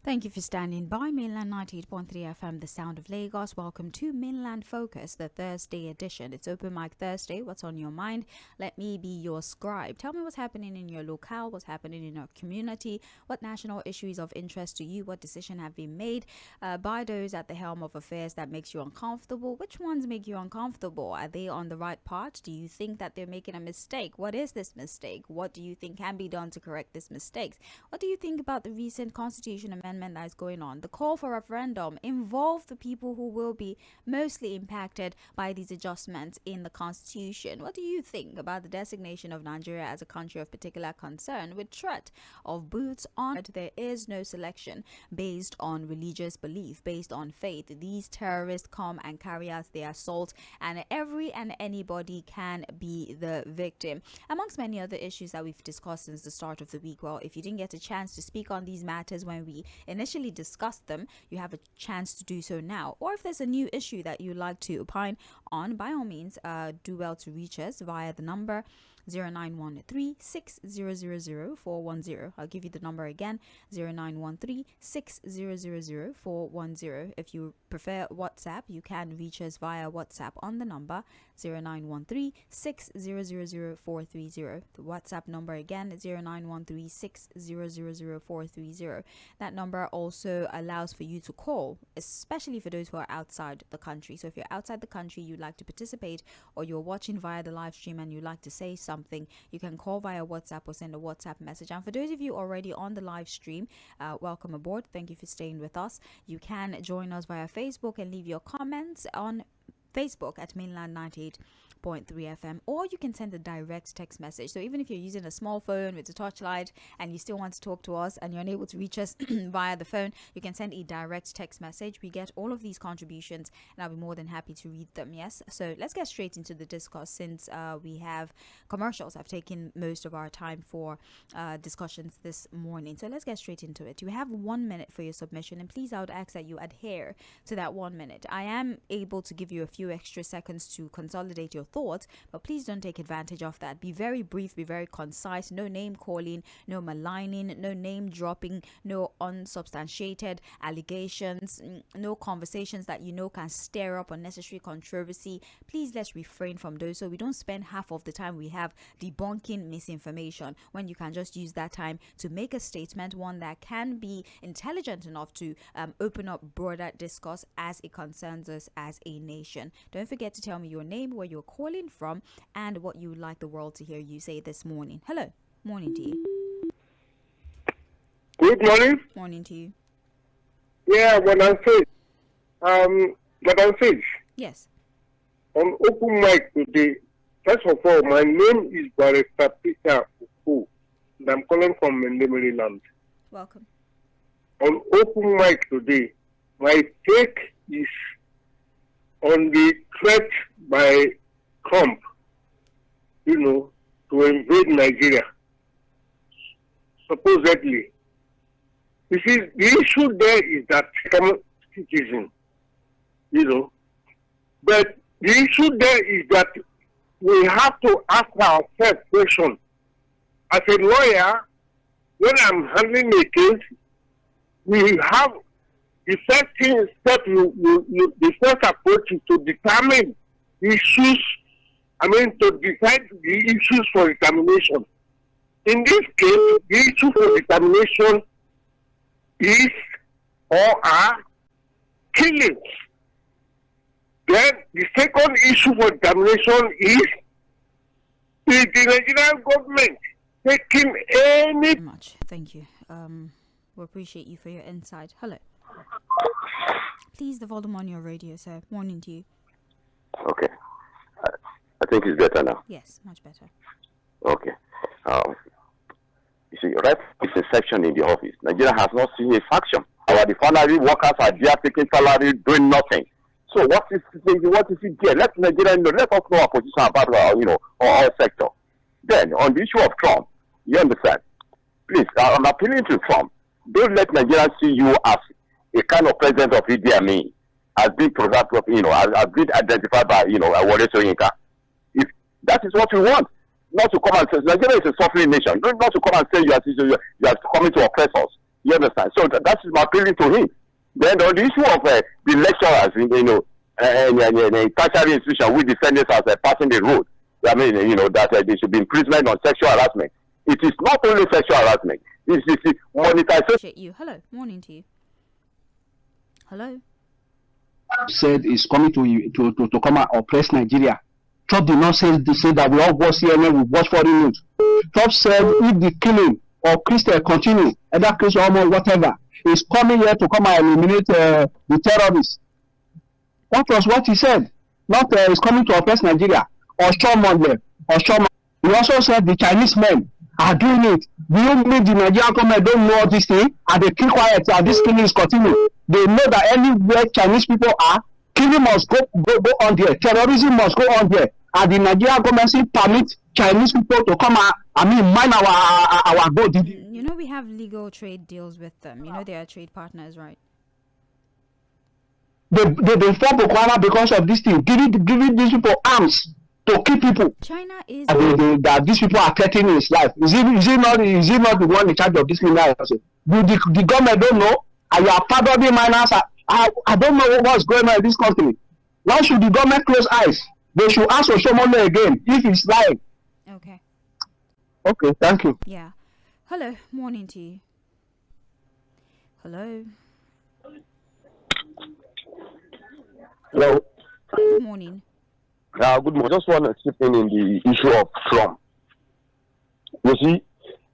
Thank you for standing by. Mainland 98.3 FM, the sound of Lagos. Welcome to Mainland Focus, the Thursday edition. It's Open Mic Thursday. What's on your mind? Let me be your scribe. Tell me what's happening in your locale, what's happening in your community, what national issues of interest to you, what decision have been made by those at the helm of affairs that makes you uncomfortable. Which ones make you uncomfortable? Are they on the right path? Do you think that they're making a mistake? What is this mistake? What do you think can be done to correct these mistakes? What do you think about the recent Constitution Amendment that is going on? The call for referendum involve the people who will be mostly impacted by these adjustments in the Constitution. What do you think about the designation of Nigeria as a country of particular concern with threat of boots on? There is no selection based on religious belief, based on faith. These terrorists come and carry out their assault, and every and anybody can be the victim. Amongst many other issues that we've discussed since the start of the week. Well, if you didn't get a chance to speak on these matters when we initially discussed them, you have a chance to do so now. Or if there's a new issue that you'd like to opine on, by all means, do well to reach us via the number 0913-6000-410. I'll give you the number again, 0913-6000-410. If you prefer WhatsApp, you can reach us via WhatsApp on the number 0913-6000-430. The WhatsApp number again, 0913-6000-430. That number also allows for you to call, especially for those who are outside the country. So if you're outside the country, you'd like to participate, or you're watching via the live stream and you'd like to say something, you can call via WhatsApp or send a WhatsApp message. And for those of you already on the live stream, welcome aboard. Thank you for staying with us. You can join us via Facebook and leave your comments on Facebook at Mainland 98.3 FM, or you can send a direct text message. So even if you're using a small phone with a torchlight and you still want to talk to us and you're unable to reach us via the phone, you can send a direct text message. We get all of these contributions and I'll be more than happy to read them. Yes, so let's get straight into the discourse, since we have commercials have taken most of our time for discussions this morning. So let's get straight into it. You have 1 minute for your submission, and please, I would ask that you adhere to that 1 minute. I am able to give you a few extra seconds to consolidate your thoughts, but please don't take advantage of that. Be very brief, be very concise. No name calling, no maligning, no name dropping, no unsubstantiated allegations, no conversations that you know can stir up unnecessary controversy. Please, let's refrain from those, so we don't spend half of the time we have debunking misinformation, when you can just use that time to make a statement, one that can be intelligent enough to open up broader discourse as it concerns us as a nation. Don't forget to tell me your name, where you're calling from, and what you would like the world to hear you say this morning. Hello. Morning to you. Good morning. Morning to you. Yeah, Madam Sage. Yes. On Open Mic today, first of all, my name is Barrister Peter Uku, and I'm calling from Maryland. Welcome. On Open Mic today, my take is on the threat by Trump, to invade Nigeria, supposedly. You see, the issue there is that citizen, but the issue there is that we have to ask ourselves question. As a lawyer, when I'm handling a case, we have the first step, the first approach is to determine issues, to decide the issues for determination. In this case, the issue for determination is or are killings. Then the second issue for determination is the Nigerian government taking any... Very much. Thank you. We appreciate you for your insight. Hello. Please, the volume on your radio, sir. Morning to you. Okay. I think it's better now. Yes, much better. Okay. You see, right, it's a section in the office. Nigeria has not seen a faction. Our refinery workers are there taking salary, doing nothing. So what is it there? Let Nigeria know. Let us know our position about our sector. Then, on the issue of Trump, you understand? Please, I'm appealing to Trump. Don't let Nigerians see you as a kind of president of Idi Amin, as being product of, as being identified by, Wole Soyinka. If that is what we want, not to come and say Nigeria is a suffering nation. Not to come and say you are coming to oppress us. You understand? So that is my appealing to him. Then on the issue of the lecturers, in tertiary institution, we defend it as passing the road. I mean, that they should be imprisonment on sexual harassment. It is not only sexual harassment. It's monetization. Appreciate you. Hello. Morning to you. Hello. Said is coming to come and oppress Nigeria. Trump did not say that we all watch CNN, we watch foreign news. Trump said if the killing of Christian continue, either Christian or whatever, is coming here to come and eliminate the terrorists. That was what he said. Not is coming to oppress Nigeria. Oshomon. He also said the Chinese men are doing it. Do you mean the Nigerian government don't know all this thing and they keep quiet and this killing is continuing? They know that anywhere Chinese people are, killing must go on there. Terrorism must go on there. And the Nigerian government still permit Chinese people to come mine our gold. You know, we have legal trade deals with them. You know, they are trade partners, right? They form Boko Haram because of this thing, giving these people arms to kill people. China is that these people are threatening his life. Is he not the one in charge of this thing? The government don't know, and you are pardoning minors. I don't know what's going on in this country. Why should the government close eyes? They should ask Oshomole again if he's lying. Okay. Okay, thank you. Yeah. Hello, morning to you. Hello. Hello. Good morning. Good morning. I just want to chip in the issue of Trump. You see,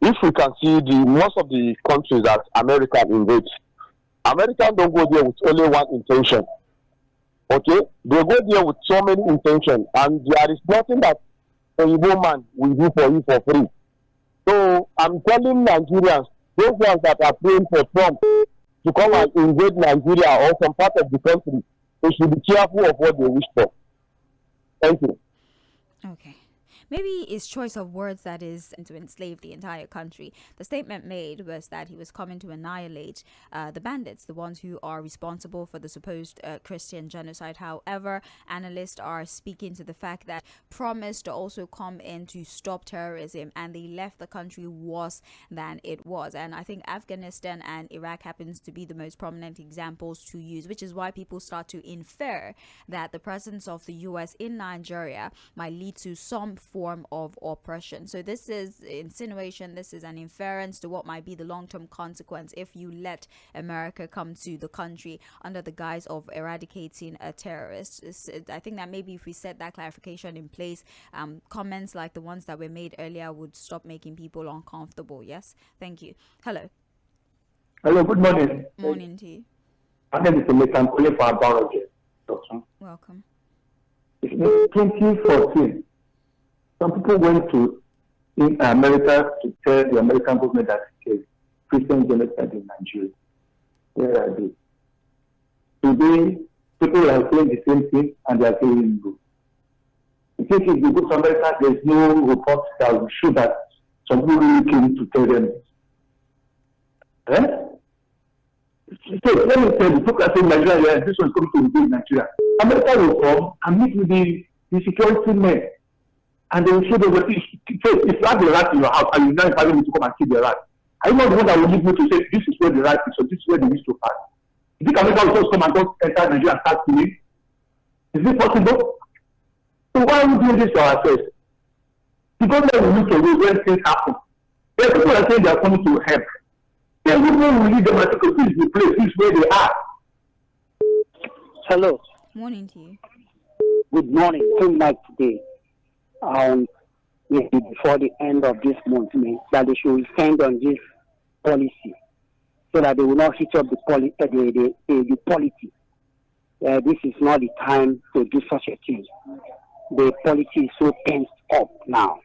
if we can see most of the countries that America invades, Americans don't go there with only one intention. Okay? They go there with so many intentions, and there is nothing that a woman will do for you for free. So I'm telling Nigerians, those ones that are praying for Trump to come and invade Nigeria or some part of the country, they should be careful of what they wish for. Thank you. Okay. Maybe his choice of words that is to enslave the entire country. The statement made was that he was coming to annihilate the bandits, the ones who are responsible for the supposed Christian genocide. However, analysts are speaking to the fact that promised to also come in to stop terrorism, and they left the country worse than it was. And I think Afghanistan and Iraq happens to be the most prominent examples to use, which is why people start to infer that the presence of the US in Nigeria might lead to some form of oppression. So this is insinuation, this is an inference to what might be the long-term consequence if you let America come to the country under the guise of eradicating a terrorist. I think that maybe if we set that clarification in place, comments like the ones that were made earlier would stop making people uncomfortable. Yes, thank you. Hello. Hello, good morning. Morning to you. My name is M쏘ɪᴜᴜ Welcome. In 2014, some people went to in America to tell the American government that it is Christian genocide in Nigeria. Where are they? Today, people are saying the same thing and they are saying no. I think if you go to America, there is no report that will show that some people really came to tell them this. So let me tell you, people are saying Nigeria, this one is coming to invade Nigeria. America will come and meet with the security men. And they will show them, if you have the rat in your house and you now invite me to come and kill the rat, are you not the one that will leave me to say, this is where the rat is, or this is where they wish to pass? You think America will just come and just enter Nigeria and start killing? Is it possible? So why are we doing this to ourselves? The government will look away when things happen. There are people that are saying they are coming to help. Then people will lead them and say, this is the place, this is where they are. Hello. Morning to you. Good morning. Tonight today. Maybe before the end of this month, that they should stand on this policy so that they will not hit up the polity. This is not the time to do such a thing. The polity is so tensed up now,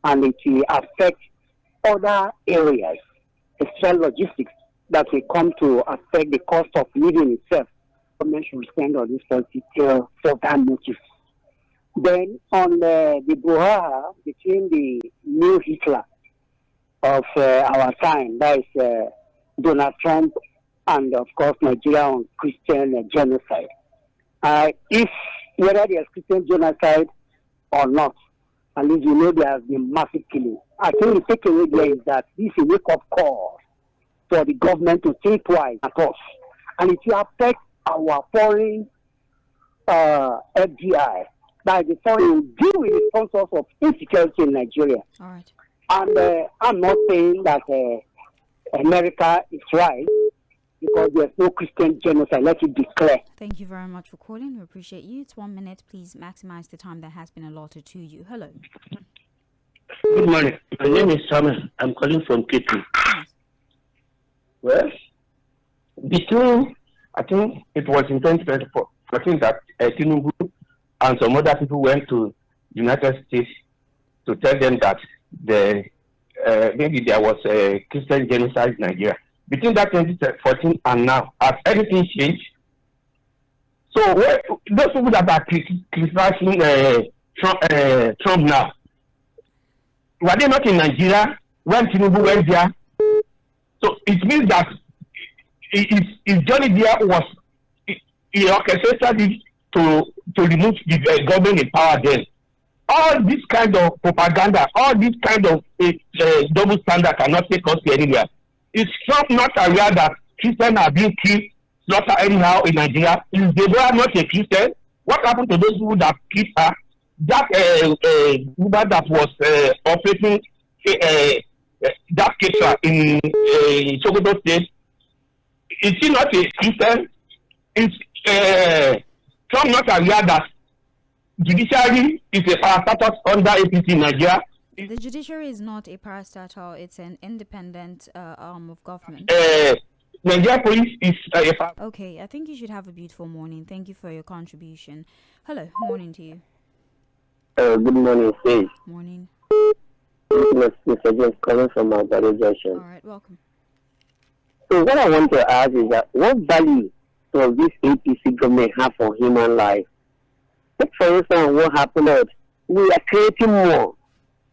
and it will affect other areas, especially logistics, that will come to affect the cost of living itself. Government should stand on this policy till that motive. Then on the brouhaha between the new Hitler of our time, that is Donald Trump, and of course Nigeria on Christian genocide. If whether there's Christian genocide or not, at least you know there has been massive killing. I think the takeaway there is that this is a wake-up call for the government to think twice at us. And it will affect our foreign FDI, by the foreign deal with the sponsors of insecurity in Nigeria. All right. And I'm not saying that America is right, because there's no Christian genocide. Let it declare. Thank you very much for calling. We appreciate you. It's 1 minute. Please maximize the time that has been allotted to you. Hello. Good morning. My name is Samuel. I'm calling from K2. Yes. Well, between, I think it was in 2014 that Tinubu and some other people went to United States to tell them that maybe there was a Christian genocide in Nigeria. Between that 2014 and now, has anything changed? So those people that are criticizing Trump now, were they not in Nigeria when Tinubu went there? So it means that his journey there was, he orchestrated it to remove the government in power then. All this kind of propaganda, all this kind of double standard cannot take us to anywhere. Is Trump not aware that Christians are being killed, slaughtered anyhow in Nigeria? Is Deborah not a Christian? What happened to those people that killed her? That woman that was operating that caterer in Sokoto State, is she not a Christian? Is Trump not aware that judiciary is a parastatus under APC in Nigeria? The judiciary is not a parastatal, it's an independent arm of government. Nigeria police is Okay, I think you should have a beautiful morning. Thank you for your contribution. Hello, morning to you. Good morning, Faith. Morning. Mr. James calling from our Junction. All right, welcome. So what I want to ask is that what value does this APC government have for human life? Take for instance what happened. We are creating more.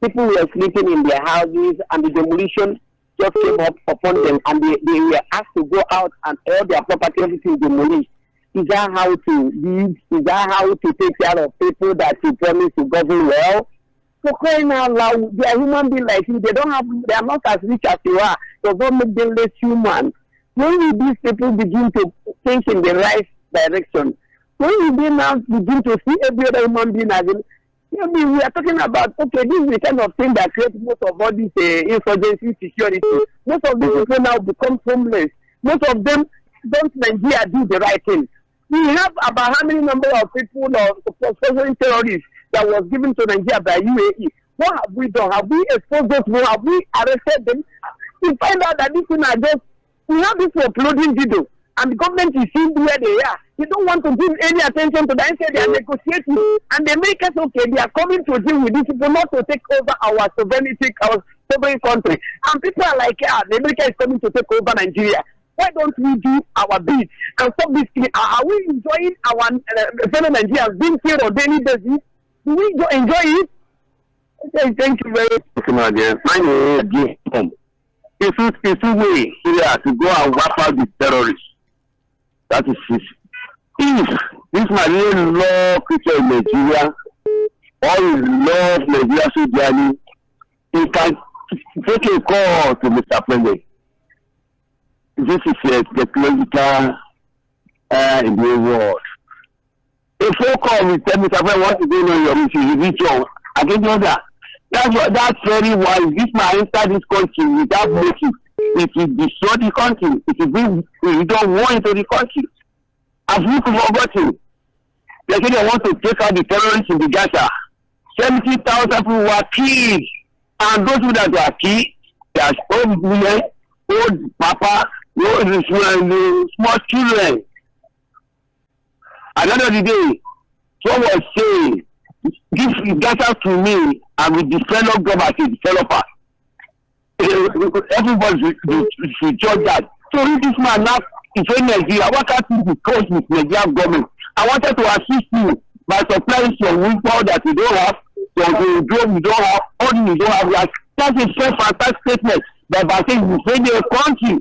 People were sleeping in their houses and the demolition just came up upon them and they were asked to go out and all their property, everything demolished. Is that how to live? Is that how to take care of people that you promise to govern well? So crying out loud, they are human beings like you. They are not as rich as you are. Does not make them less human. When will these people begin to think in the right direction? When will they now begin to see every other human being as maybe we are talking about, okay, this is the kind of thing that creates most of all this insurgency security. Most of these people now become homeless. Most of them don't Nigeria do the right thing. We have about how many number of people of foreign terrorists that was given to Nigeria by UAE. What have we done? Have we exposed those people? Have we arrested them? We find out that these things are just, we have this uploading video, and the government is seeing where they are. They don't want to give any attention to that. Instead, they are negotiating, and the Americans, okay, they are coming to deal with these people, not to take over our sovereignty, our sovereign country. And people are like, yeah, the America is coming to take over Nigeria. Why don't we do our bit and stop this thing? Are we enjoying our fellow Nigerians being killed on daily basis? Do we enjoy it? Okay, thank you very much. My name is Jim. It's a way here to go and wipe out the terrorists. That is it. If this man really love Christian in Nigeria, or he love Nigeria so dearly, he can take a call to Mr. President. This is a technological in the world. A phone call will tell Mr. President what is going on in your mission. You reach out. I don't know that. That's very wise. This man enter this country without motive. It will destroy the country. It will bring don't want into the country. As we forgotten, they say they want to take out the terrorists in the Gaza. 70,000 people were killed. And those people that were killed, they are old women, old papa, small children. At the end of the day, someone was saying, give Gaza to me, and with the fellow government, the developer. Everybody should judge that. So if this man now is in Nigeria, what can't you discuss with Nigerian government? I wanted to assist you by supplying some wind power that we don't have, some drone we don't have, all we don't have. That's a very fantastic statement by saying we send a country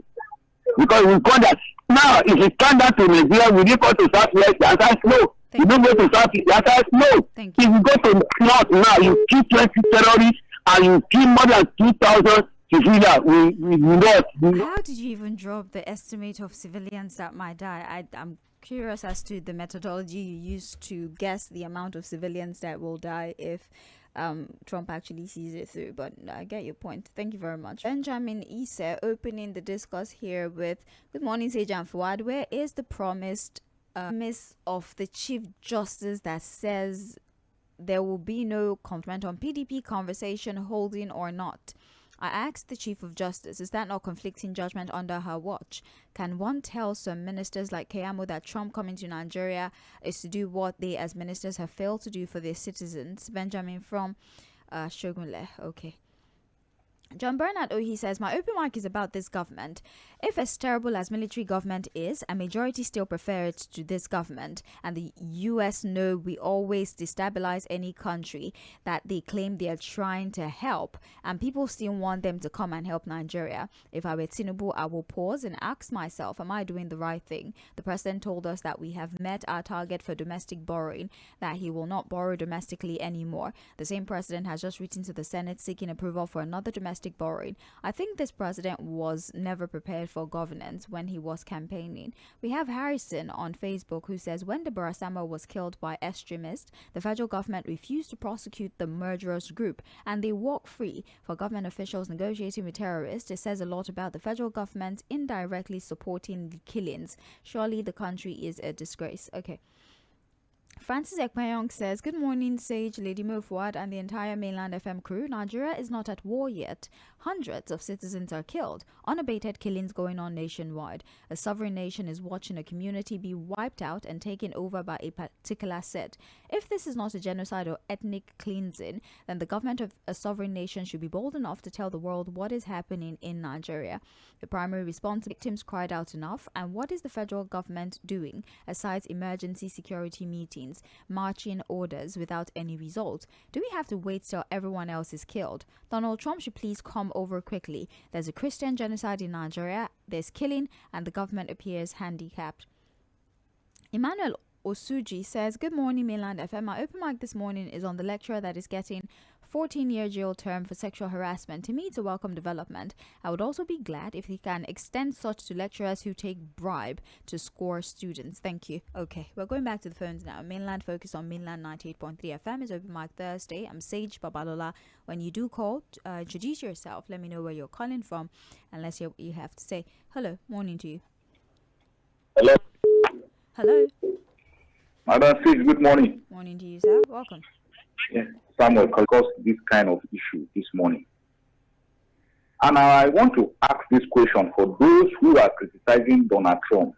because we call that. Now, if you stand down to Nigeria, will you go to Southwest? The answer is no. You don't go to Southeast. The answer is no. If you go to North now, you kill 20 terrorists and you kill more than 2,000 we will not. How did you even drop the estimate of civilians that might die? I'm curious as to the methodology you used to guess the amount of civilians that will die if Trump actually sees it through. But I get your point. Thank you very much. Benjamin Ise opening the discourse here with, good morning, Sage and Fuad. Where is the promise of the Chief Justice that says there will be no comment on PDP conversation holding or not? I asked the Chief of Justice, is that not conflicting judgment under her watch? Can one tell some ministers like Keyamo that Trump coming to Nigeria is to do what they as ministers have failed to do for their citizens? Benjamin from Shogunle. Okay. John Bernard Ohi says, my open mic is about this government. If as terrible as military government is, a majority still prefer it to this government, and the US know we always destabilize any country that they claim they are trying to help, and people still want them to come and help Nigeria. If I were Tinubu, I will pause and ask myself, am I doing the right thing? The president told us that we have met our target for domestic borrowing, that he will not borrow domestically anymore. The same president has just written to the Senate seeking approval for another domestic borrowing. I think this president was never prepared for governance when he was campaigning. We have Harrison on Facebook who says, when Deborah Samuel was killed by extremists, the federal government refused to prosecute the murderous group and they walk free. For government officials negotiating with terrorists, it says a lot about the federal government indirectly supporting the killings. Surely the country is a disgrace. Okay. Francis Ekpayong says, good morning, Sage, Lady Mo Fuad, and the entire Mainland FM crew. Nigeria is not at war yet. Hundreds of citizens are killed. Unabated killings going on nationwide. A sovereign nation is watching a community be wiped out and taken over by a particular set. If this is not a genocide or ethnic cleansing, then the government of a sovereign nation should be bold enough to tell the world what is happening in Nigeria. The primary response, victims cried out enough, and what is the federal government doing aside emergency security meetings, marching orders without any result? Do we have to wait till everyone else is killed? Donald Trump should please come over quickly. There's a Christian genocide in Nigeria, there's killing, and the government appears handicapped. Emmanuel Osuji says, good morning, Mainland FM. My open mic this morning is on the lecturer that is getting 14-year jail term for sexual harassment. To me, it's a welcome development. I would also be glad if he can extend such to lecturers who take bribe to score students. Thank you. Okay, we're going back to the phones now. Mainland Focus on Mainland 98.3 FM is open mic Thursday. I'm Sage Babalola. When you do call, introduce yourself. Let me know where you're calling from, unless you have to say hello. Morning to you. Hello. Hello. Madam Sage, good morning. Morning to you, sir. Welcome. Yes, Samuel caused this kind of issue this morning. And I want to ask this question for those who are criticizing Donald Trump.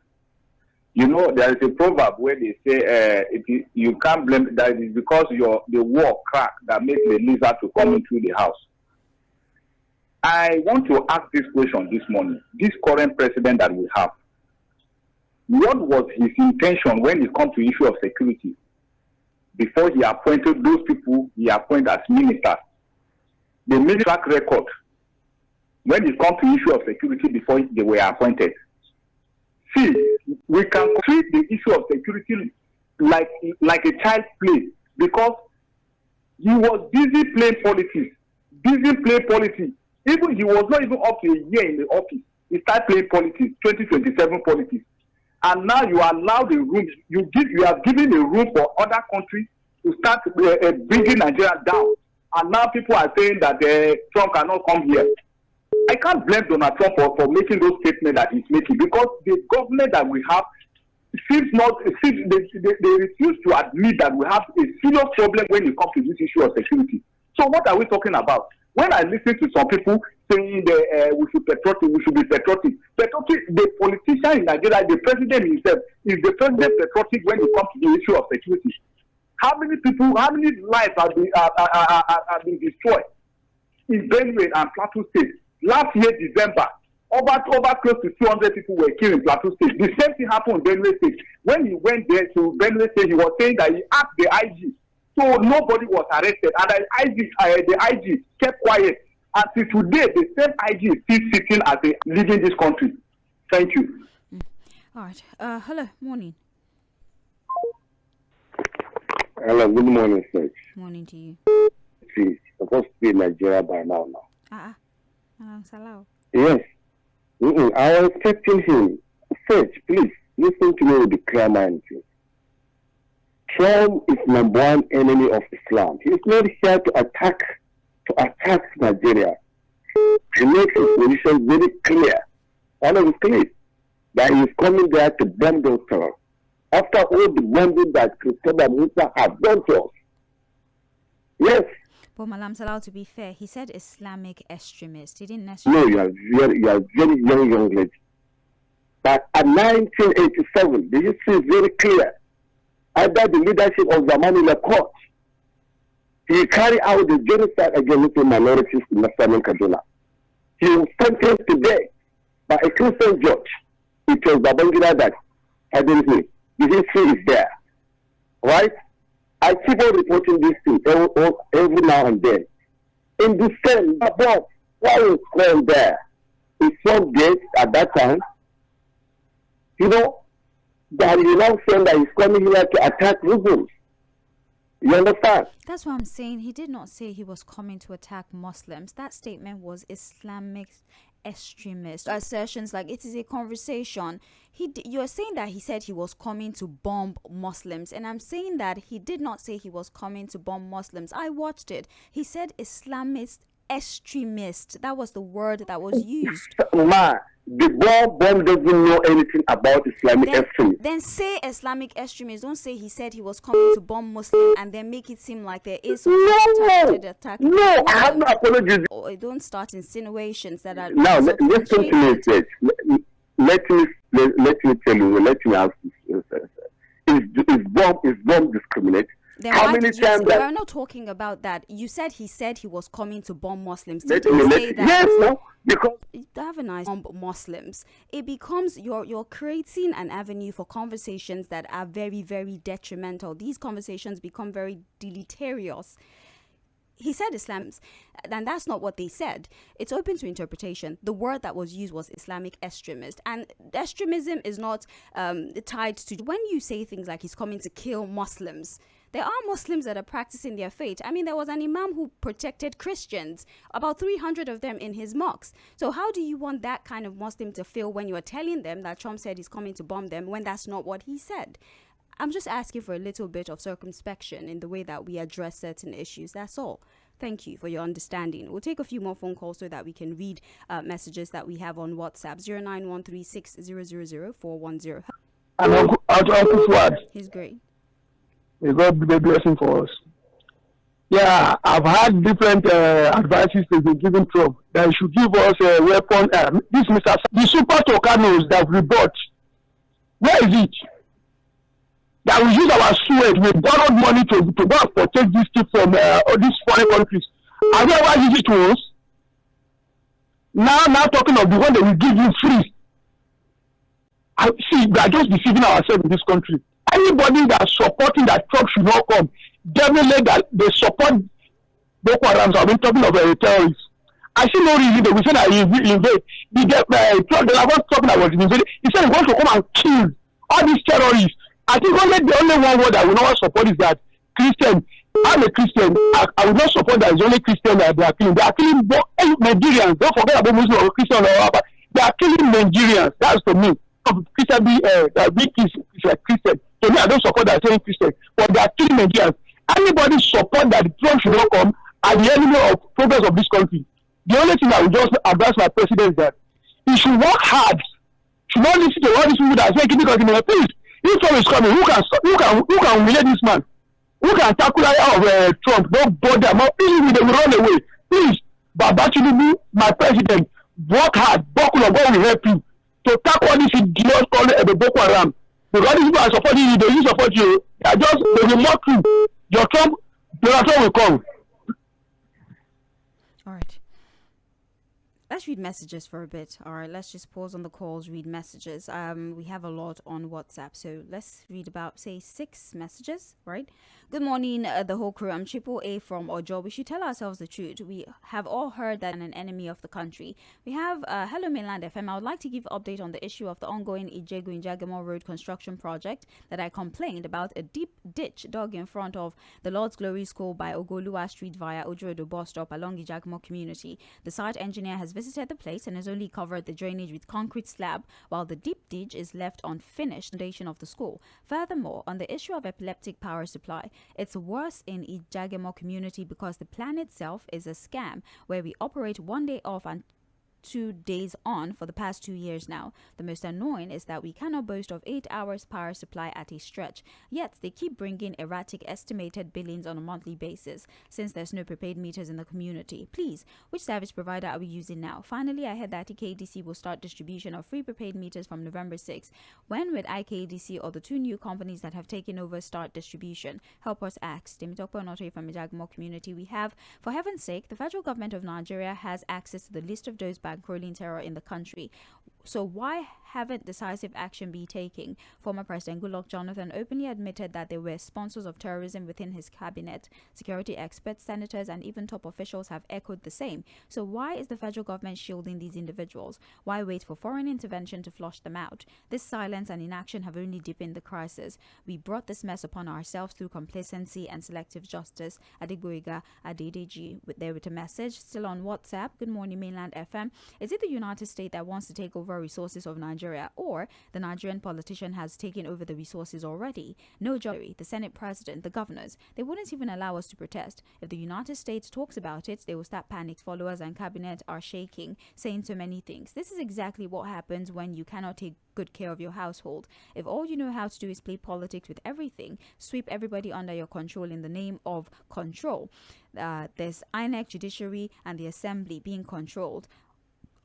You know, there is a proverb where they say you can't blame that it is because the wall crack that makes the lizard to come into the house. I want to ask this question this morning. This current president that we have, what was his intention when it comes to issue of security? Before he appointed those people he appointed as ministers, the main track record when it comes to issue of security before they were appointed. See, we can treat the issue of security like a child's play because he was busy playing politics. Even he was not even up to a year in the office. He started playing politics, 2027 politics. And now you allow the room, you have given the room for other countries to start bringing Nigeria down. And now people are saying that Trump cannot come here. I can't blame Donald Trump for making those statements that he's making because the government that we have they refuse to admit that we have a serious problem when it comes to this issue of security. So what are we talking about? When I listen to some people saying that we should be patriotic, the politician in Nigeria, the president himself, is the president patriotic when it comes to the issue of security. How many lives have been destroyed in Benue and Plateau State? Last year, December, over close to 200 people were killed in Plateau State. The same thing happened in Benue State. When he went there to Benue State, he was saying that he asked the IG. So nobody was arrested. And the IG kept quiet. Until today, the same IG is still sitting as leading this country. Thank you. All right. Hello. Morning. Hello. Good morning, sir. Morning to you. See, supposed to be in Nigeria by now. Salau. Yes. I was expecting him. First, please, listen to me with the clear mind. Trump is number one enemy of Islam. He's not here to attack Nigeria. He makes his position very clear. One of his clear that he is coming there to bomb themselves. After all the bombing that Christopher Musa has done to us. Yes. But Malam Salau, to be fair, he said Islamic extremist. He didn't necessarily. No, you are very young lady. But at 1987, the history is very clear. Under the leadership of Zamani Lacourt, he carried out the genocide against the minorities in Northern Kaduna. He was sentenced to death by a Christian judge. It was Babangida that had him. The history is there. Right? I keep on reporting this thing every now and then. In the same, but why was Trump there? He saw death at that time. You know, that you now saying that he's coming here to attack Muslims. You understand? That's what I'm saying. He did not say he was coming to attack Muslims. That statement was Islamic extremist assertions. Like, it is a conversation. You're saying that he said he was coming to bomb Muslims, and I'm saying that he did not say he was coming to bomb Muslims. I watched it. He said Islamist extremist. That was the word that was used. The bomb doesn't know anything about Islamic extremism. Then say Islamic extremist. Don't say he said he was coming to bomb Muslim and then make it seem like there is some attack. No, I have no apologies. Don't start insinuations that are. Now, listen to me, Sage. Let me tell you. Let me ask you. Is bomb discriminate? Then how many times we're not talking about that. You said he was coming to bomb Muslims. Let me say that. Yes, no, because have a nice bomb Muslims. It becomes you're creating an avenue for conversations that are very, very detrimental. These conversations become very deleterious. He said Islams, and that's not what they said. It's open to interpretation. The word that was used was Islamic extremist, and extremism is not tied to when you say things like he's coming to kill Muslims. There are Muslims that are practicing their faith. I mean, there was an imam who protected Christians, about 300 of them in his mosques. So how do you want that kind of Muslim to feel when you are telling them that Trump said he's coming to bomb them when that's not what he said? I'm just asking for a little bit of circumspection in the way that we address certain issues. That's all. Thank you for your understanding. We'll take a few more phone calls so that we can read messages that we have on WhatsApp. 09136000410. And Uncle Fuad. He's great. May God be a blessing for us. Yeah, I've had different advices to be given Trump that he should give us a weapon. This Mr. The super Tucanos that we bought, where is it? That we use our sweat, we borrowed money to go and protect this stuff from all these foreign countries. Have you ever used it to us? Now talking of the one that we give you free. See, we are just deceiving ourselves in this country. Anybody that's supporting that Trump should not come, definitely that they support Boko Haram. I've been talking about terrorists. I see no reason that we say that he invade. Trump, the last talking about invade. He said he wants to come and kill all these terrorists. I think the only one word I will not support is that Christian. I'm a Christian. I will not support that it's only Christian that they are killing. They are killing Nigerians. Don't forget about Muslim or Christian or whatever. They are killing Nigerians. That's to me. Christian big is like Christian. To me, I don't support that saying Christian. But they are killing Nigerians. Anybody support that Trump should not come are the enemy of progress of this country. The only thing I will just advise my president is that he should work hard. Should not listen to all these people that say, please, if Trump is coming, who can humiliate this man? Who can tackle out of Trump? Don't bother. Not please, they will run away. Please, Baba Tinubu, my president, work hard. Buckle up. God will help you to tackle all these idiots called the Boko Haram. Because these people are supporting you, they will support you. They will mock you. Donald Trump will come. All right. Let's read messages for a bit. All right, let's just pause on the calls, read messages. We have a lot on WhatsApp, so let's read about, say, 6 messages, right? Good morning, the whole crew. I'm Triple A from Ojo. We should tell ourselves the truth. We have all heard that an enemy of the country. We have Hello Mainland FM. I would like to give an update on the issue of the ongoing Ijegun-Jagamo Road construction project that I complained about. A deep ditch dug in front of the Lord's Glory School by Ogoluwa Street via Ojodo bus stop along Ijagamo community. The site engineer has visited the place and has only covered the drainage with concrete slab, while the deep ditch is left unfinished foundation of the school. Furthermore, on the issue of epileptic power supply, it's worse in Ijagemo community because the plan itself is a scam where we operate 1 day off and 2 days on for the past 2 years now. The most annoying is that we cannot boast of 8 hours power supply at a stretch, yet they keep bringing erratic estimated billings on a monthly basis since there's no prepaid meters in the community. Please, which service provider are we using now? Finally, I heard that IKDC will start distribution of free prepaid meters from November 6. When will IKDC or the 2 new companies that have taken over start distribution? Help us ask. Temitope from Ijagmo community. We have, for heaven's sake, the federal government of Nigeria has access to the list of those bankrolling terror in the country. So why haven't decisive action been taken? Former President Goodluck Jonathan openly admitted that they were sponsors of terrorism within his cabinet. Security experts, senators, and even top officials have echoed the same. So why is the federal government shielding these individuals? Why wait for foreign intervention to flush them out? This silence and inaction have only deepened the crisis. We brought this mess upon ourselves through complacency and selective justice. Adegboyega Adedeji with a message. Still on WhatsApp. Good morning, Mainland FM. Is it the United States that wants to take over resources of Nigeria, or the Nigerian politician has taken over the resources already? No jury, the Senate president, the governors, they wouldn't even allow us to protest. If the United States talks about it, they will start panic. Followers and cabinet are shaking, saying so many things. This is exactly what happens when you cannot take good care of your household. If all you know how to do is play politics with everything, sweep everybody under your control in the name of control. There's INEC, judiciary, and the assembly being controlled.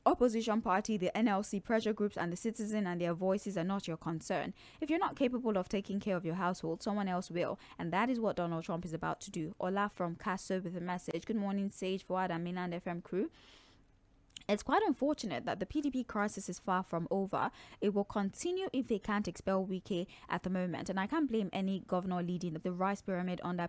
Opposition party, the NLC, pressure groups, and the citizen and their voices are not your concern. If you're not capable of taking care of your household, someone else will, and that is what Donald Trump is about to do. Ola from Casso with a message. Good morning, Sage, Fouad, and Mainland FM crew. It's quite unfortunate that the PDP crisis is far from over. It will continue if they can't expel Wike at the moment, and I can't blame any governor leading the rice pyramid under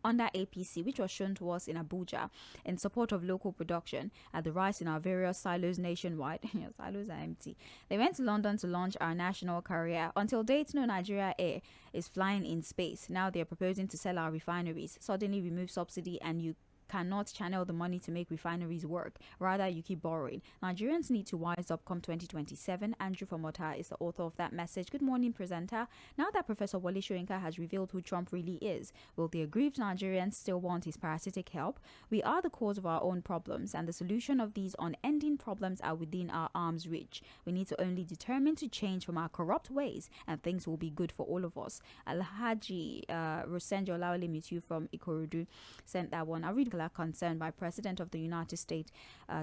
APC, which was shown to us in Abuja in support of local production at the rice in our various silos nationwide. Silos are empty. They went to London to launch our national carrier. Until date, no Nigeria Air is flying in space. Now they're proposing to sell our refineries, suddenly remove subsidy, and you cannot channel the money to make refineries work. Rather, you keep borrowing. Nigerians need to wise up come 2027. Andrew from Ota is the author of that message. Good morning, presenter. Now that Professor Wole Soyinka has revealed who Trump really is, will the aggrieved Nigerians still want his parasitic help? We are the cause of our own problems, and the solution of these unending problems are within our arm's reach. We need to only determine to change from our corrupt ways, and things will be good for all of us. Alhaji Rosenjo Olawale Mitu from Ikorodu sent that one. I'll read concern by President of the United States,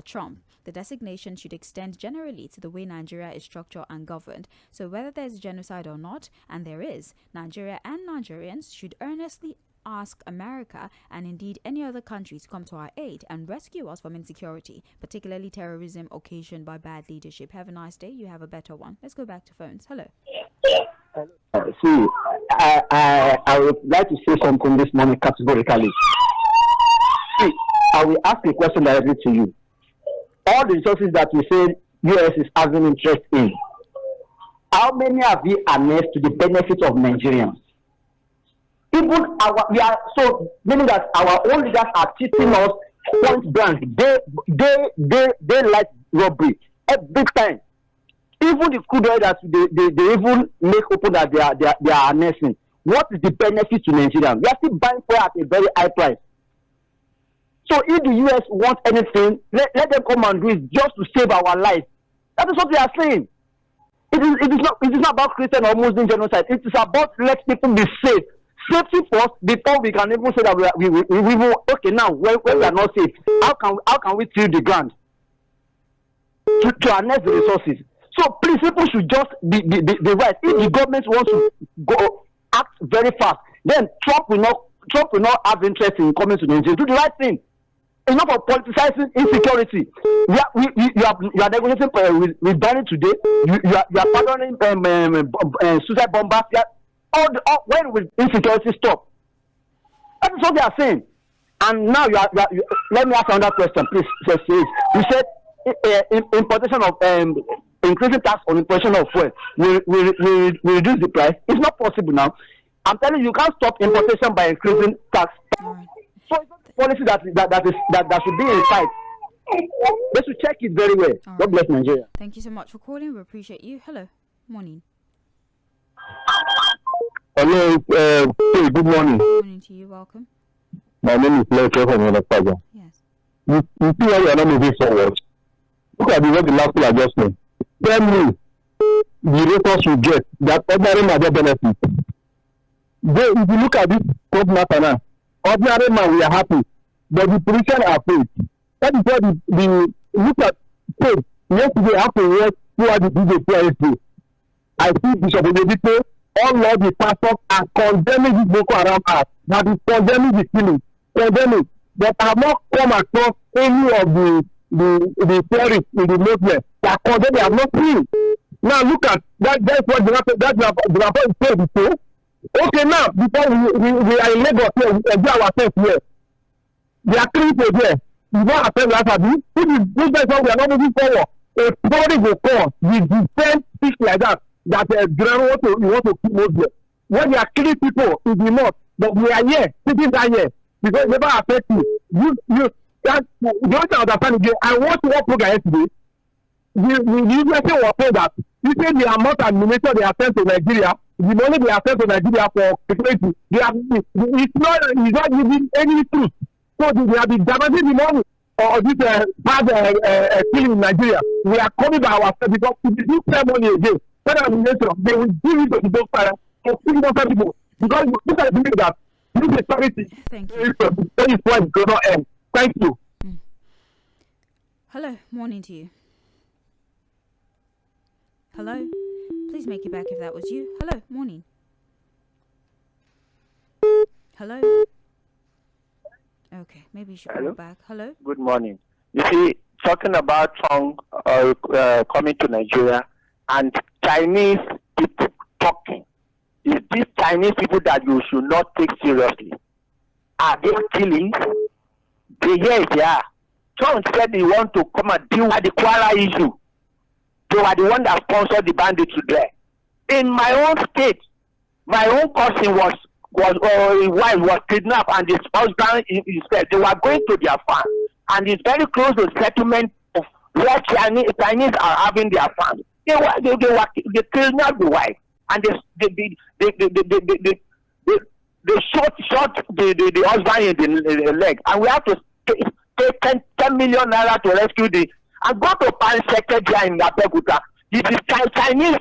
Trump. The designation should extend generally to the way Nigeria is structured and governed. So whether there's genocide or not, and there is, Nigeria and Nigerians should earnestly ask America and indeed any other country to come to our aid and rescue us from insecurity, particularly terrorism occasioned by bad leadership. Have a nice day. You have a better one. Let's go back to phones. Hello. See, I would like to say something this morning categorically. See, I will ask a question directly to you. All the resources that we say US is having interest in, how many have we annexed to the benefit of Nigerians? Even we are so meaning that our own leaders are cheating us point blank. They like robbery every time. Even the crude oil that they even make open that they are annexing. What is the benefit to Nigerians? We are still buying oil at a very high price. So if the US wants anything, let them come and do it just to save our lives. That is what they are saying. It is not about Christian or Muslim genocide. It is about let people be safe. Safety first before we can even say that we will, okay, now when we are not safe, how can we till the ground to annex the resources? So please, people should just be right. If the government wants to go act very fast, then Trump will not have interest in coming to Nigeria. Do the right thing. Enough of politicizing insecurity. You are negotiating with Biden today. You are pardoning suicide bombers. When will insecurity stop? That is what they are saying. And now let me ask another question, please. You said importation of increasing tax on importation of fuel will reduce the price. It's not possible now. I'm telling you, you can't stop importation by increasing tax. So it's not the policy that should be in sight. They should check it very well. All God bless Nigeria. Thank you so much for calling. We appreciate you. Hello. Morning. Hello, good morning. Morning to you. Welcome. My name is Lẹ́kẹ́ from Yes. You see why you are not moving forward. Look at the way the last year adjustment. Tell me the records you get that ordinary man get benefit. If you look at this court matter now, ordinary man we are happy, but the politicians are afraid. That is why the look at state yesterday after work throughout the DJ I see Bishop Oyedepo, all of the pastors are condemning this Boko Haram act, that is condemning the killing, condemning. But I have not come across any of the terrorists in the movement that condemn. They have not seen. Now look at that. That's what the report said before. Okay, now before we are in Lagos here, we enjoy ourselves here. There are 3 people there. We don't attend last Saturday. This person we are not moving forward. A story will come with the same speech like that. That you want to keep moving. When they are killing people in the north, but we are here, citizens are here. Because it never affect you. You don't understand again. I watched one program yesterday. The university was saying that you say the amount of ammunition they are sent to Nigeria, the money they are sent to Nigeria for security, it's not giving any truth. So they have been damaging the money or this bad killing in Nigeria. We are coming by ourselves because if you do spend money again, they will give it to the those parents for 600 people. Because look at the thing that this is charity. Thank you. That is why it does not end. Thank you. Hello. Morning to you. Hello. Please make it back if that was you. Hello. Morning. Hello. Okay. Maybe you should call back. Hello. Good morning. You see, talking about song coming to Nigeria and Chinese people talking. Is these Chinese people that you should not take seriously? Are they killing? Yes. Trump said he want to come and deal with the Kwara issue. They were the one that sponsored the bandits there. In my own state, my own cousin his wife was kidnapped and his husband said they were going to their farm. And it's very close to the settlement of where Chinese are having their farm. They kidnapped the wife. And they shot the husband in the leg, and we have to pay 10 million naira to rescue and go to Pan Secretary in Abeokuta. This is Chinese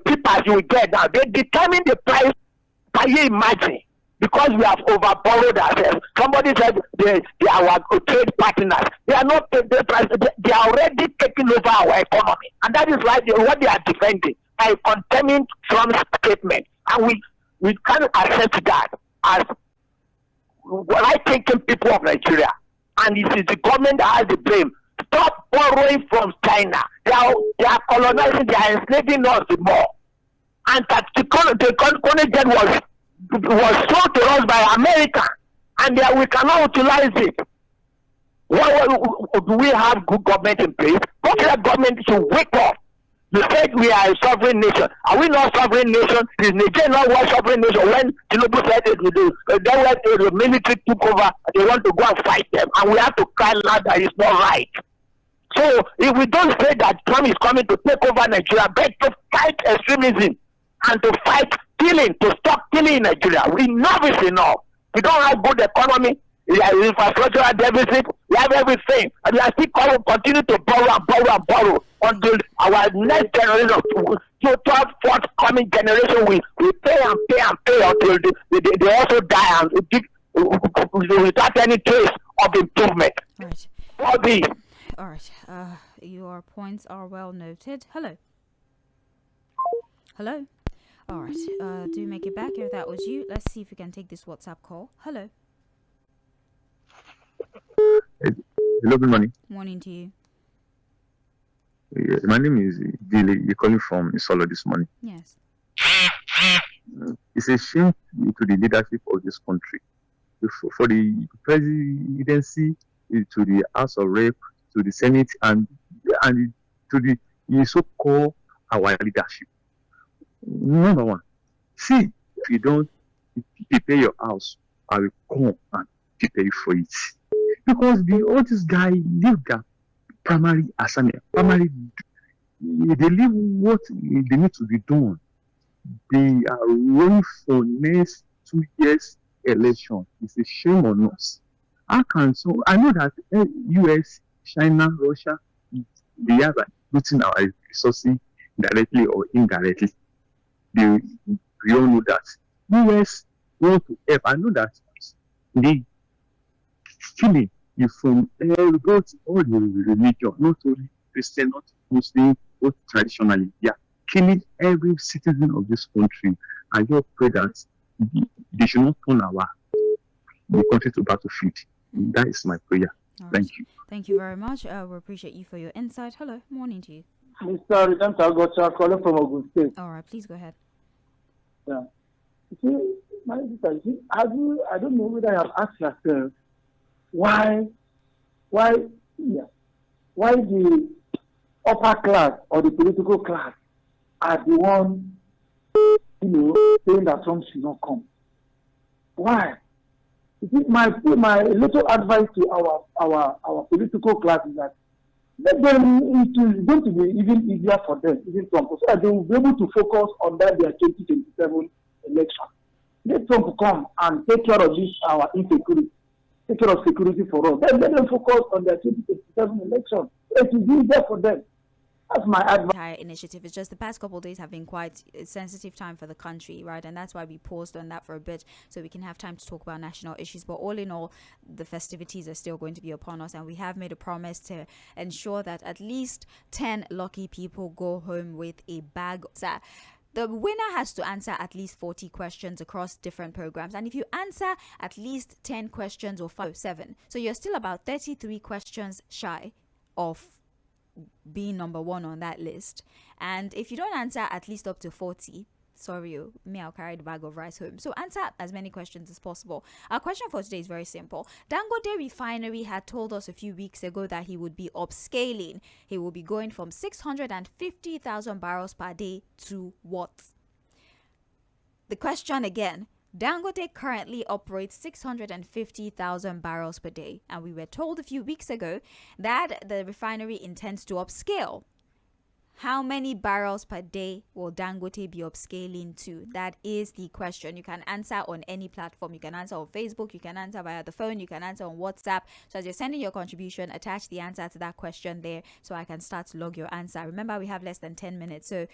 people you get now. They determine the price. Can you imagine? Because we have overborrowed ourselves. Somebody said they are our trade partners. They are not the price. They are already taking over our economy, and that is why what they are defending by condemning Trump's statement. And we can't accept that as right-thinking people of Nigeria. And it is the government that has the blame. Stop borrowing from China. They are colonizing, they are enslaving us more. And that the colonization was sold to us by America. And we cannot utilize it. Do we have good government in place? Popular government should wake up. You said we are a sovereign nation. Are we not a sovereign nation? Is Nigeria not one sovereign nation? When Tinubu said it, then when the military took over, they want to go and fight them. And we have to cry loud that it's not right. So if we don't say that Trump is coming to take over Nigeria, but to fight extremism and to fight killing, to stop killing in Nigeria, enough is enough. We don't have good economy. We have infrastructural deficit. We have everything. And we are still continue to borrow until our next generation, third, fourth coming generation, we pay until they also die and without any trace of improvement. All right. Your points are well noted. Hello. All right. Do make it back if that was you. Let's see if we can take this WhatsApp call. Hello. Hello, good morning. Morning to you. My name is Dile. You're calling from Isolo this morning. Yes. It's a shame to the leadership of this country, for the presidency, to the House of Rep, to the Senate, and to the so-called our leadership. Number one, see, if you don't prepare your house, I will come and prepare you for it. because all this guy leave their primary assignment, they leave what they need to be done. They are running for next 2 years election. It's a shame on us. How can so? I know that US, China, Russia, they are looting our resources directly or indirectly. We all know that. US want to help. I know that they stealing from both all the religion, not only Christian, not Muslim, both traditionally. They are killing every citizen of this country. I just pray that they should not turn the country to battlefield. That is my prayer. Right. Thank you. Thank you very much. We appreciate you for your insight. Hello, morning to you. Mr. Irìsᴛ calling from Ogun State. All right, please go ahead. Yeah. You see, my sister, I don't know whether I have asked yourself why the upper class or the political class are the one, saying that Trump should not come. Why? You see, my little advice to our political class is that let them, it is going to be even easier for them, even Trump, so that they will be able to focus on their 2027 election. Let Trump come and take care of this, our insecurity, take care of security for us. Then let them focus on their 2027 election. It will be easier for them. That's my advice. Entire initiative. It's just the past couple of days have been quite a sensitive time for the country, right? And that's why we paused on that for a bit, so we can have time to talk about national issues. But all in all, the festivities are still going to be upon us, and we have made a promise to ensure that at least 10 lucky people go home with a bag. The winner has to answer at least 40 questions across different programs. And if you answer at least 10 questions or 5 or 7, so you're still about 33 questions shy of being number one on that list. And if you don't answer at least up to 40, sorry, I'll carry the bag of rice home. So answer as many questions as possible. Our question for today is very simple. Dangote Refinery had told us a few weeks ago that he would be upscaling. He will be going from 650,000 barrels per day to what? The question again. Dangote currently operates 650,000 barrels per day, and we were told a few weeks ago that the refinery intends to upscale. How many barrels per day will Dangote be upscaling to? That is the question. You can answer on any platform. You can answer on Facebook. You can answer via the phone. You can answer on WhatsApp. So as you're sending your contribution, attach the answer to that question there so I can start to log your answer. Remember, we have less than 10 minutes. So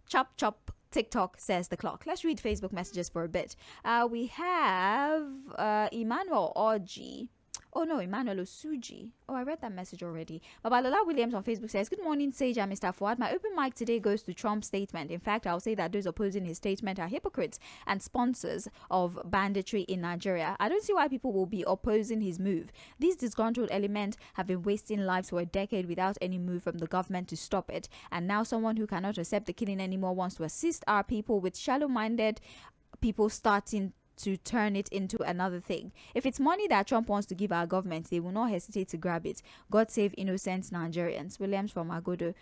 chop, chop. TikTok says the clock. Let's read Facebook messages for a bit. We have Emmanuel Oji. Oh no, Emmanuel Osuji. Oh, I read that message already. Babalola Williams on Facebook says, good morning, Sage and Mr. Fuad. My open mic today goes to Trump's statement. In fact, I'll say that those opposing his statement are hypocrites and sponsors of banditry in Nigeria. I don't see why people will be opposing his move. These disgruntled elements have been wasting lives for a decade without any move from the government to stop it. And now someone who cannot accept the killing anymore wants to assist our people, with shallow-minded people starting to turn it into another thing. If it's money that Trump wants to give our government, they will not hesitate to grab it. God save innocent Nigerians. Williams from Agodo.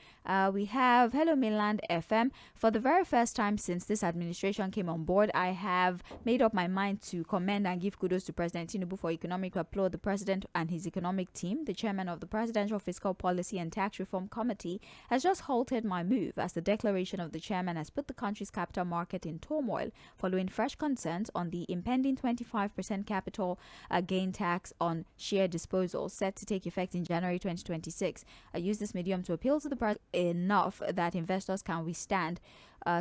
We have Hello Mainland FM. For the very first time since this administration came on board, I have made up my mind to commend and give kudos to President Tinubu for economic applaud the president and his economic team. The chairman of the Presidential Fiscal Policy and Tax Reform Committee has just halted my move, as the declaration of the chairman has put the country's capital market in turmoil following fresh concerns on the impending 25% capital gain tax on share disposals set to take effect in January 2026. I use this medium to appeal to the president enough that investors can withstand,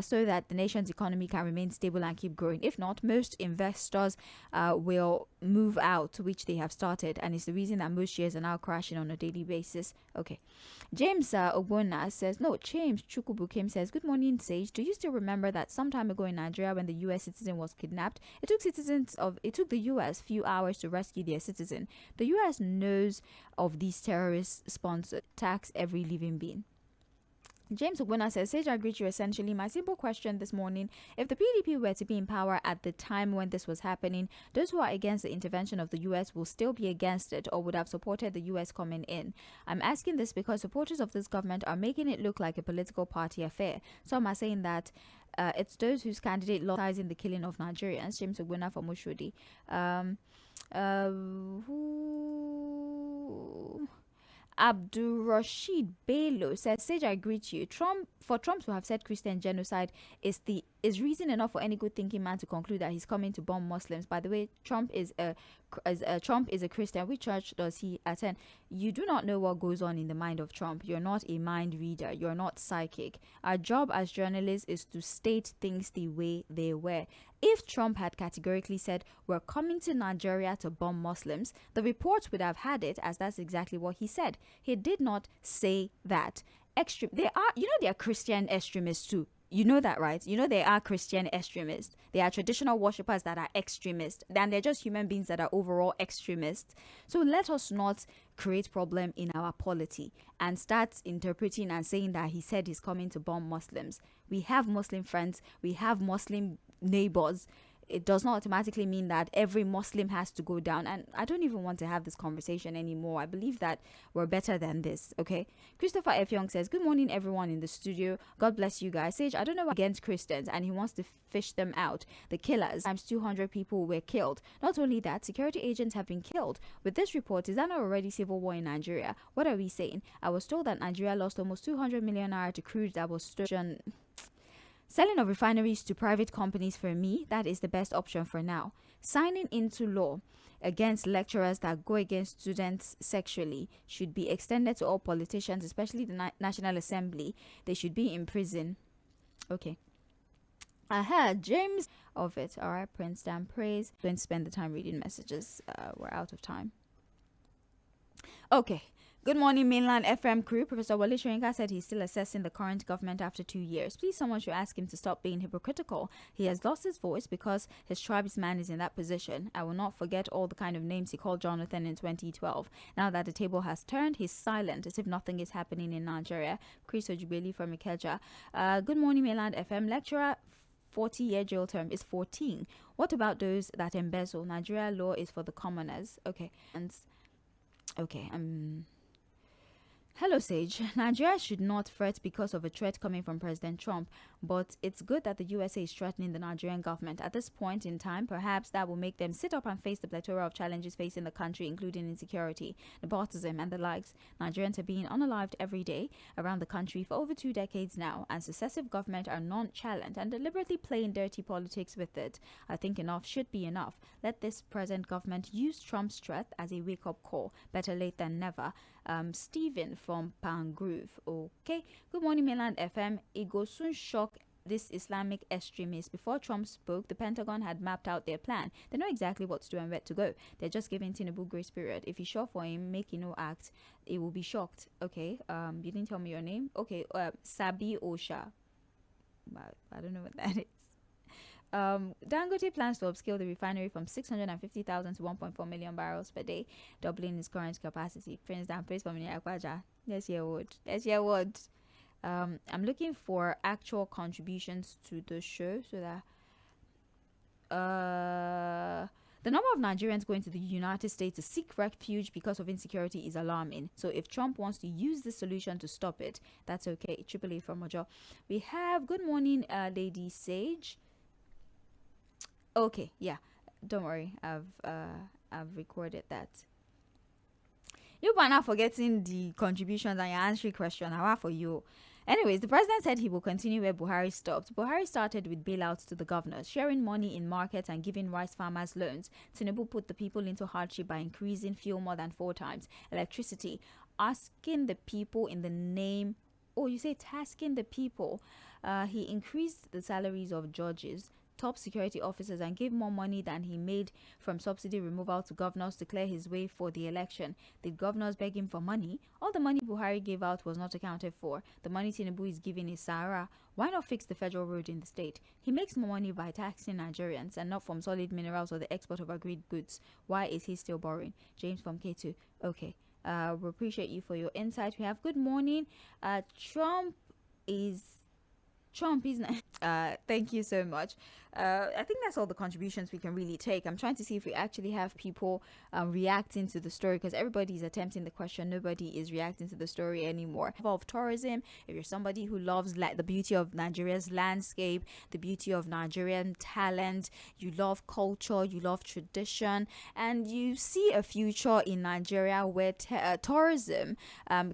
so that the nation's economy can remain stable and keep growing. If not, most investors will move out, which they have started, and it's the reason that most shares are now crashing on a daily basis. Okay. James Ogbonna says, no, James Chukwubukem says, good morning, Sage. Do you still remember that some time ago in Nigeria, when the U.S. citizen was kidnapped, it took the U.S. few hours to rescue their citizen? The U.S. knows of these terrorist-sponsored attacks every living being. James Ogbonna says, Sage, I greet you essentially. My simple question this morning: if the PDP were to be in power at the time when this was happening, those who are against the intervention of the U.S. will still be against it, or would have supported the U.S. coming in? I'm asking this because supporters of this government are making it look like a political party affair. Some are saying that it's those whose candidate lies in the killing of Nigerians. James Ogbonna from Oshodi. Ooh. Abdul Rashid Bello says, Sage, I greet you. Trump to have said Christian genocide is reason enough for any good thinking man to conclude that he's coming to bomb Muslims. By the way, Trump is a Christian. Which church does he attend? You do not know what goes on in the mind of Trump. You're not a mind reader. You're not psychic. Our job as journalists is to state things the way they were. If Trump had categorically said, we're coming to Nigeria to bomb Muslims, the reports would have had it as that's exactly what he said. He did not say that. They are Christian extremists too. You know that, right? You know they are Christian extremists. They are traditional worshippers that are extremists. Then they're just human beings that are overall extremists. So let us not create problem in our polity and start interpreting and saying that he said he's coming to bomb Muslims. We have Muslim friends. We have Muslim neighbors. It does not automatically mean that every Muslim has to go down. And I don't even want to have this conversation anymore. I believe that we're better than this, okay? Christopher F. Young says, good morning, everyone in the studio. God bless you guys. Sage, I don't know against Christians, and he wants to fish them out. The killers, times 200 people were killed. Not only that, security agents have been killed. With this report, is that not already civil war in Nigeria? What are we saying? I was told that Nigeria lost almost 200 million naira to crude that was stolen. Selling of refineries to private companies, for me, that is the best option for now. Signing into law against lecturers that go against students sexually should be extended to all politicians, especially the National Assembly. They should be in prison. Okay. James of it. All right, Prince Dan praise. Don't spend the time reading messages. We're out of time. Okay. Good morning, mainland FM crew. Professor Wole Soyinka said he's still assessing the current government after 2 years. Please, someone should ask him to stop being hypocritical. He has lost his voice because his tribesman is in that position. I will not forget all the kind of names he called Jonathan in 2012. Now that the table has turned, he's silent as if nothing is happening in Nigeria. Chris Ojubeli from Ikeja. Good morning, mainland FM. Lecturer 40-year jail term is 14. What about those that embezzle? Nigeria law is for the commoners. Okay. Hello, Sage. Nigeria should not fret because of a threat coming from President Trump, but it's good that the USA is threatening the Nigerian government. At this point in time, perhaps that will make them sit up and face the plethora of challenges facing the country, including insecurity, nepotism, and the likes. Nigerians are being unalived every day around the country for over 2 decades now, and successive government are nonchalant and deliberately playing dirty politics with it. I think enough should be enough. Let this present government use Trump's threat as a wake-up call. Better late than never. Stephen from Pangrove. Okay. Good morning, mainland FM. It will soon shock this Islamic extremist. Before Trump spoke, the Pentagon had mapped out their plan. They know exactly what to do and where to go. They're just giving Tinubu grace period. If you short for him, make no act, it will be shocked. Okay. You didn't tell me your name. Okay. Sabi Osha. I don't know what that is. Dangote plans to upscale the refinery from 650,000 to 1.4 million barrels per day, doubling its current capacity. Prince Dan praise from Akwaja. Let's hear what. I'm looking for actual contributions to the show so that the number of Nigerians going to the United States to seek refuge because of insecurity is alarming. So if Trump wants to use this solution to stop it, that's okay. Triple A from Ojo. We have good morning, Lady Sage. Okay, yeah, don't worry, I've recorded that. You are not forgetting the contributions and your answering question. How for you? Anyways, the president said he will continue where Buhari stopped. Buhari started with bailouts to the governors, sharing money in markets and giving rice farmers loans. Tinubu put the people into hardship by increasing fuel more than 4 times, electricity, asking the people in the name. Oh, you say tasking the people. He increased the salaries of judges, top security officers, and gave more money than he made from subsidy removal to governors to clear his way for the election. Did governors beg him for money? All the money Buhari gave out was not accounted for. The money Tinubu is giving is Sahara. Why not fix the federal road in the state? He makes more money by taxing Nigerians and not from solid minerals or the export of agreed goods. Why is he still borrowing? James from K2. Okay. We appreciate you for your insight. We have good morning. Trump is Trump is not. Thank you so much. I think that's all the contributions we can really take. I'm trying to see if we actually have people reacting to the story, because everybody's attempting the question. Nobody is reacting to the story anymore. Of tourism, if you're somebody who loves the beauty of Nigeria's landscape, the beauty of Nigerian talent, you love culture, you love tradition, and you see a future in Nigeria where tourism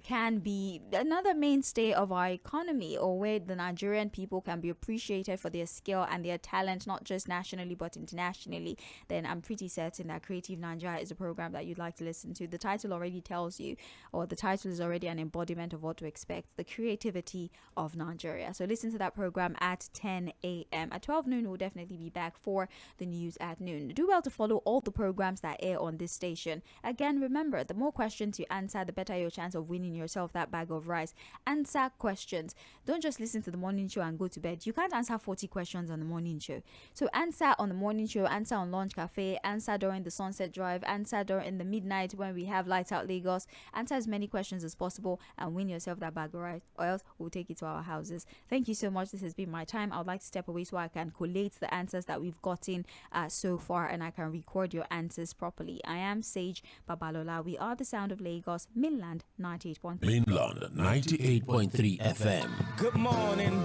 can be another mainstay of our economy, or where the Nigerian people can be appreciated for their skill and their talent, not just nationally but internationally, then I'm pretty certain that Creative Nigeria is a program that you'd like to listen to. The title already tells you, or the title is already an embodiment of what to expect: the creativity of Nigeria. So listen to that program at 10 a.m. At 12 noon, we'll definitely be back for the news at noon. Do well to follow all the programs that air on this station. Again, remember, the more questions you answer, the better your chance of winning yourself that bag of rice. Answer questions. Don't just listen to the morning show and go to bed. You can't answer 40 questions on the morning show. So answer on the morning show, answer on Lunch Cafe, answer during the Sunset Drive, answer during the midnight when we have Lights Out Lagos. Answer as many questions as possible and win yourself that bag of rice, or else we'll take it to our houses. Thank you so much. This has been my time. I would like to step away so I can collate the answers that we've gotten so far, and I can record your answers properly. I am Sage Babalola. We are the sound of Lagos, Mainland 98.3. Mainland 98.3 FM. Good morning.